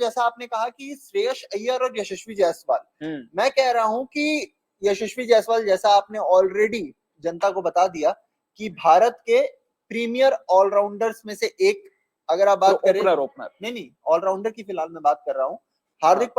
जैसा आपने कहा कि श्रेयस अय्यर और यशस्वी जायसवाल, मैं कह रहा हूं कि यशस्वी जायसवाल, जैसा आपने ऑलरेडी जनता को बता दिया कि भारत के प्रीमियर ऑलराउंडर्स में से एक, अगर आप बात करें ओपनर नहीं ऑलराउंडर की फिलहाल मैं बात कर रहा हूं, हार्दिक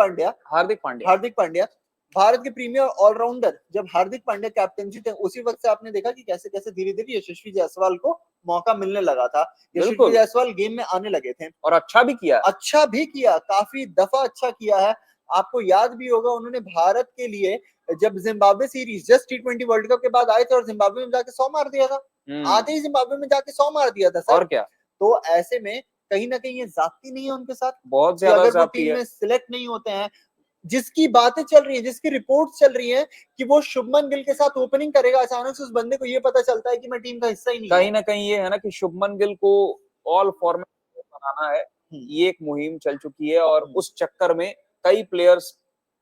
पांड्या भारत के प्रीमियर ऑलराउंडर। जब हार्दिक पांड्या कैप्टनसी थे उसी वक्त से आपने देखा कि कैसे कैसे धीरे धीरे यशस्वी जायसवाल को मौका मिलने लगा था। यशस्वी जायसवाल गेम में आने लगे थे और अच्छा भी किया, काफी दफा अच्छा किया है। आपको याद भी होगा उन्होंने भारत के लिए जब Zimbabwe series just T20 world cup के बाद आए थे और जिम्बाब्वे में जाके 100 मार दिया था, आते ही जिम्बाब्वे में जाके 100 मार दिया था सर। और क्या, तो ऐसे में कहीं ना कहीं ये जाती नहीं है उनके साथ, बहुत ज्यादा अगर वो टीम में सिलेक्ट नहीं होते हैं। जिसकी बातें चल रही है, जिसकी रिपोर्ट्स चल रही है कि वो शुभमन गिल के साथ ओपनिंग करेगा, अचानक से उस बंदे को ये पता चलता है कि मैं टीम का हिस्सा ही नहीं। कहीं ना कहीं ये है ना कि शुभमन गिल को ऑल फॉर्मेट बनाना है, ये एक मुहिम चल चुकी है और उस चक्कर में कई प्लेयर्स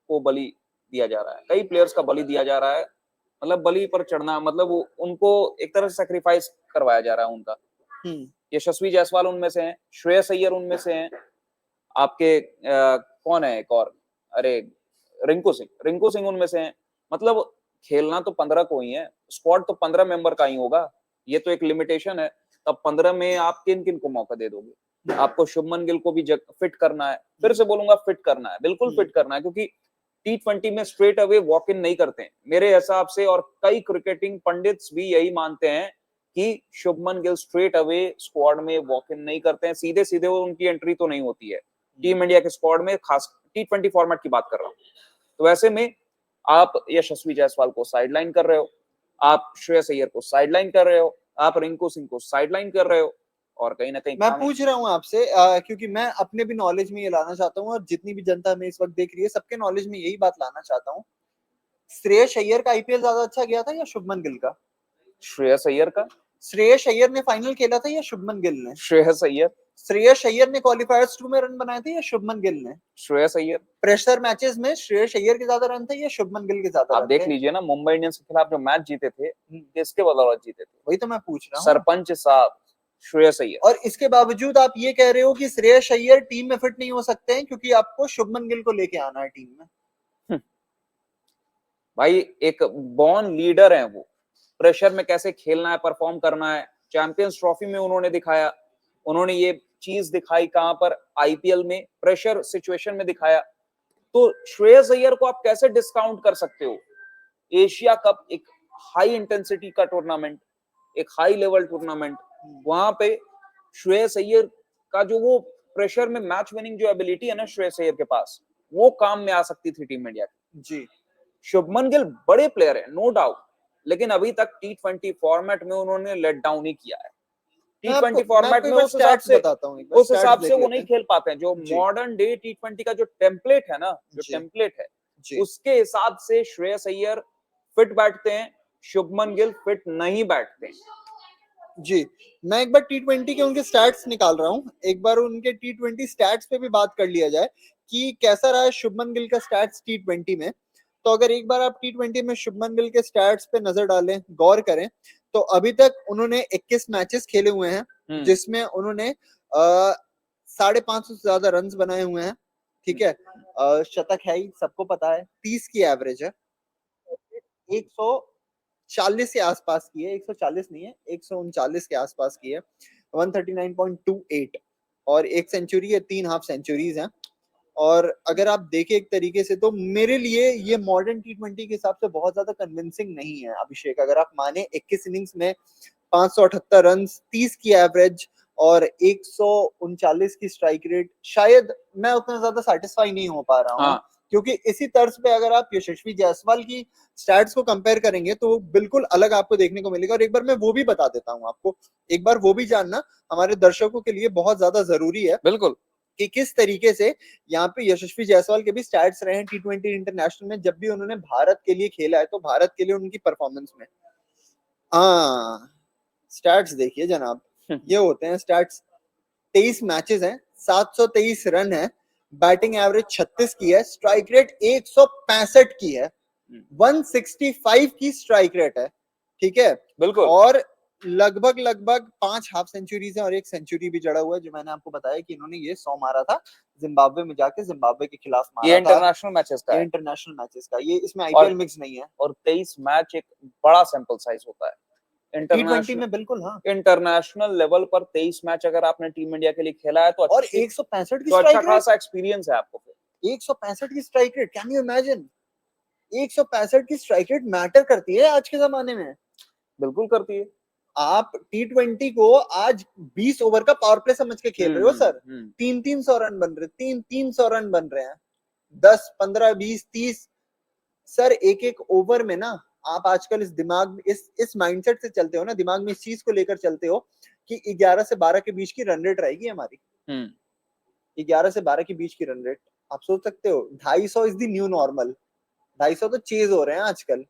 को बलि दिया जा रहा है, कई प्लेयर्स का बलि दिया जा रहा है। मतलब बलि पर चढ़ना मतलब उनको एक तरह से सेक्रीफाइस करवाया जा रहा है उनका। यशस्वी जायसवाल उनमें से हैं, श्रेयस अय्यर उनमें से हैं, आपके कौन है एक और, अरे रिंकू सिंह उनमें से हैं। मतलब खेलना तो 15 को ही है, स्क्वाड तो 15 मेंबर का ही होगा, ये तो एक लिमिटेशन है। तब 15 में आप किन किन को मौका दे दोगे? आपको शुभमन गिल को भी फिट करना है, फिर से बोलूंगा फिट करना है, बिल्कुल फिट करना है, क्योंकि T20 में स्ट्रेट अवे वॉक इन नहीं करते हैं मेरे हिसाब से, और कई क्रिकेटिंग पंडित्स भी यही मानते हैं कि Shubman Gill straight away squad में वॉक इन नहीं करते हैं, सीधे सीधे उनकी एंट्री तो नहीं होती है टीम इंडिया के स्क्वाड में, खास T20 फॉर्मेट की बात कर रहा हूं। तो ऐसे में आप यशस्वी जायसवाल को साइडलाइन कर रहे हो, आप श्रेयस अय्यर को साइडलाइन कर रहे हो, आप रिंकू सिंह को साइडलाइन कर रहे हो, और कहीं ना कहीं मैं पूछ रहा हूं आपसे क्योंकि मैं अपने भी नॉलेज में ये लाना चाहता हूं और जितनी भी जनता में इस वक्त देख रही है सबके नॉलेज में यही बात लाना चाहता हूं। श्रेयस अय्यर का आईपीएल ज्यादा अच्छा गया था या शुभमन गिल का? श्रेयस अय्यर ने फाइनल खेला था या शुभमन गिल ने? श्रेयस अय्यर ने क्वालिफायर्स 2 में रन बनाए थे या शुभमन गिल ने? श्रेयस अय्यर। प्रेशर मैचेस में श्रेयस अय्यर के ज्यादा रन थे या शुभमन गिल के ज्यादा? आप देख लीजिए ना, मुंबई इंडियंस के खिलाफ जो मैच जीते थे किसके बदौलत जीते थे? वही तो मैं पूछ रहा हूँ। सरपंच साहब श्रेयस अय्यर। और इसके बावजूद आप ये कह रहे हो कि श्रेयस अय्यर टीम में फिट नहीं हो सकते हैं क्योंकि आपको शुभमन गिल को लेके आना है टीम में। भाई एक बॉर्न लीडर है वो, प्रेशर में कैसे खेलना है, परफॉर्म करना है, चैंपियंस ट्रॉफी में उन्होंने दिखाया, उन्होंने ये चीज दिखाई कहां पर, आईपीएल में प्रेशर सिचुएशन में दिखाया। तो श्रेयस अय्यर को आप कैसे डिस्काउंट कर सकते हो? एशिया कप एक हाई इंटेंसिटी का टूर्नामेंट, एक हाई लेवल टूर्नामेंट, वहां पे श्रेयस अय्यर का जो वो प्रेशर में मैच विनिंग जो एबिलिटी है ना श्रेयस अय्यर के पास, वो काम में आ सकती थी टीम इंडिया की। जी, शुभमन गिल बड़े प्लेयर है नो डाउट, लेकिन अभी तक T20 फॉर्मेट में उन्होंने लेट डाउन ही किया है। T20 फॉर्मेट में उस हिसाब से वो नहीं खेल पाते हैं। जो मॉडर्न डे T20 का जो टेम्पलेट है ना, उसके हिसाब से श्रेयस अय्यर फिट बैठते हैं, शुभमन गिल फिट नहीं बैठते हैं। जी, मैं एक बार T20 के उनके स्टैट्स निकाल रहा हूं, एक बार उनके T20 स्टैट्स पे भी बात कर लिया जाए कि कैसा रहा है शुभमन गिल का स्टैट्स T20 में। तो अगर एक बार आप T20 में शुभमन गिल के स्टैट्स पे नजर डालें, गौर करें, तो अभी तक उन्होंने 21 मैचेस खेले हुए हैं जिसमें उन्होंने 550 से ज्यादा रन बनाए हुए हैं। ठीक है, शतक है ही, सबको पता है, 30 की एवरेज है, 140 के आसपास की है, 140 नहीं है, 139 के आसपास की है, 139.28, और एक सेंचुरी है, 3 हाफ सेंचुरीज हैं। और अगर आप देखें एक तरीके से तो मेरे लिए ये मॉडर्न T20 के हिसाब से बहुत ज्यादा कन्विंसिंग नहीं है अभिषेक। अगर आप माने 21 इनिंग्स में 578 रन, 30 की एवरेज और 139 की स्ट्राइक रेट, शायद मैं उतना ज्यादा सेटिस्फाई नहीं हो पा रहा हूँ। क्योंकि इसी तर्ज पे अगर आप यशस्वी जायसवाल की स्टैट्स को कंपेयर करेंगे तो बिल्कुल अलग आपको देखने को मिलेगा। और एक बार मैं वो भी बता देता हूँ आपको, एक बार वो भी जानना हमारे दर्शकों के लिए बहुत ज्यादा जरूरी है, बिल्कुल, कि किस तरीके से यहाँ पे यशस्वी जायसवाल के भी स्टैट्स रहे हैं T20 इंटरनेशनल में, जब भी उन्होंने भारत के लिए खेला है तो भारत के लिए उनकी परफॉर्मेंस में। स्टैट्स देखिए जनाब, ये होते हैं स्टैट्स। 23 मैचेस हैं, 723 रन है, बैटिंग एवरेज 36 की है, स्ट्राइक रेट 165 की है, 165 की स्ट्राइक रेट है। ठीक है, बिल्कुल, और लगभग लगभग 5 हाफ सेंचुरीज है और एक सेंचुरी भी जड़ा हुआ है, जो मैंने आपको बताया कि इन्होंने ये 100 मारा था जिम्बाब्वे में जाके, जिम्बाब्वे के खिलाफ ये मारा था। इंटरनेशनल मैचेस का ये है इंटरनेशनल मैचेस का, ये इसमें और आईपीएल मिक्स नहीं है। 23 मैच एक बड़ा सैंपल साइज होता है T20 इंटरनेशनल में बिल्कुल, हाँ। इंटरनेशनल लेवल पर 23 मैच अगर आपने टीम इंडिया के लिए खेला है तो और अच्छी 165 की तो अच्छा स्ट्राइक रेट, खासा एक्सपीरियंस है आपको फिर 165 की strike rate, can you imagine? 165 की स्ट्राइक रेट मैटर करती है आज के जमाने में। बिल्कुल करती है। आप T20 को आज 20 ओवर का पावर प्ले समझ के खेल रहे हो सर। 300 रन बन रहे, 300 रन बन रहे हैं, 10 15 20 30 सर, एक एक ओवर में ना। आप आजकल इस दिमाग, इस माइंडसेट से चलते हो ना, दिमाग में इस चीज को लेकर चलते हो कि 11 से 12 के बीच की रन रेट रहेगी हमारी। 11 से 12 के बीच की रन रेट, आप सोच सकते हो 250 इज द न्यू नॉर्मल। 250 तो चेज हो रहे हैं आजकल।